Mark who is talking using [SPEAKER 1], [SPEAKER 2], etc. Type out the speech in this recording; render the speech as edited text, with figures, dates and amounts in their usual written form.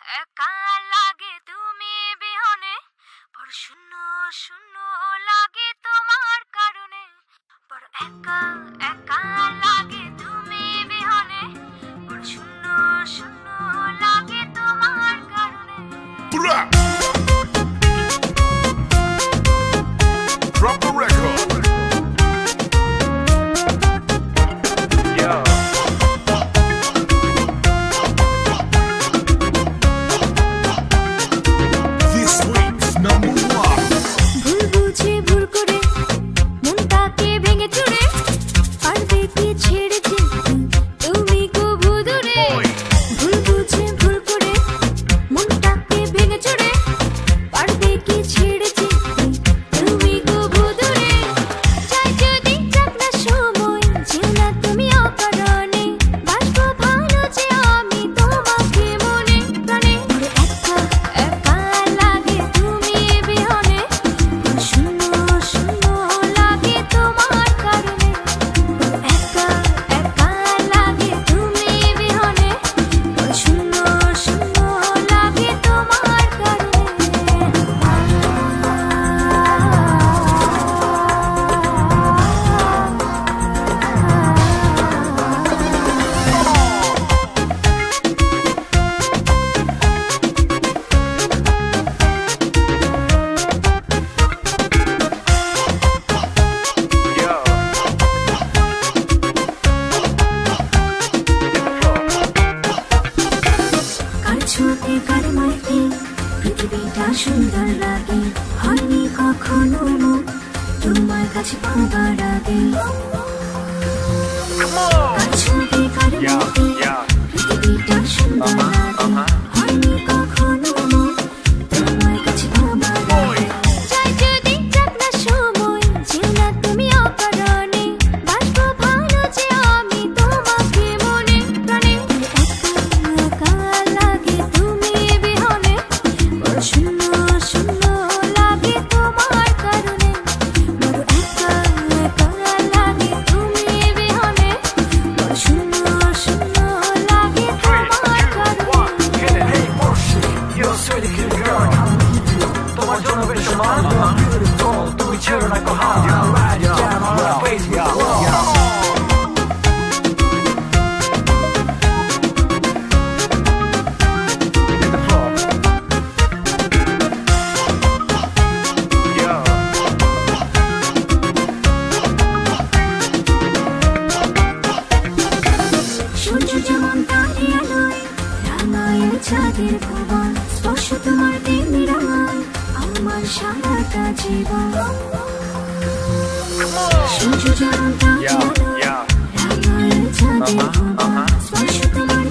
[SPEAKER 1] একা লাগে তুমি বিহনে, বড় শূন্য শূন্য লাগে তোমার কারণে। বড় একা একা লাগে তুমি বিহনে, বড় শূন্য শূন্য লাগে তোমার কারণে।
[SPEAKER 2] Drop the record. Yo. This week's number one.
[SPEAKER 1] ভুল বুঝে ভুল করে মনটাকে ভেঙে চুরে, পারবে কি ছেড়ে যেতে তুমি কবু দূরে। ভুল বুঝে ভুল করে মনটাকে ভেঙে চুরে, পারবে কি ছেড়ে যেতে তুমি কবু দূরে। চাই যদি যাক না সময়, যেও না তুমি অকারণে, বাসবো ভালো যে আমি তোমাকে মনে প্রাণে। একা একা লাগে তুমি বিহনে, শূন্য শূন্য লাগে তোমার কারণে। একা একা লাগে তুমি বিহনে, শূন্য শূন্য লাগে তোমার কারণে।
[SPEAKER 2] Yo.
[SPEAKER 1] কার ছোঁয়াতে কার মাইতে পৃথিবীটা সুন্দর লাগে, হয়নি কখনো মন তোমার কাছে পাবার আগে। কার ছোঁয়াতে কার
[SPEAKER 2] Yeah,
[SPEAKER 1] মাইতে
[SPEAKER 2] yeah.
[SPEAKER 1] পৃথিবীটা সুন্দর লাগে, হয়নি কখনো মন তোমার কাছে পাবার আগে। চাই যদি যাক না সময়, যেও না তুমি অকারণে, বাসবো ভালো যে আমি তোমাকে মনে প্রাণে। একা একা লাগে তুমি বিহনে, বড় শূন্য শূন্য লাগে তোমার কারণে। বড় একা একা লাগে তুমি বিহনে, বড় শূন্য শূন্য লাগে তোমার কারণে।
[SPEAKER 3] Hey, Porsche, you're a sweetie kitty girl. তোমার জন্য বেশ সমান, beautiful, তুমি ছেড়ো না কখনো। Ride it down on our face, we roll. Hit the floor.
[SPEAKER 2] Yo.
[SPEAKER 1] সূর্য যেমন তারে আলোয় রাঙায় চাঁদের ভুবন, স্পর্শ তোমার তেমনি রাঙায় আমার সারাটা জীবন। সূর্য যেমন তারে
[SPEAKER 2] Yeah,
[SPEAKER 1] আলোয়
[SPEAKER 2] yeah.
[SPEAKER 1] রাঙায় চাঁদের ভুবন, স্পর্শ তোমার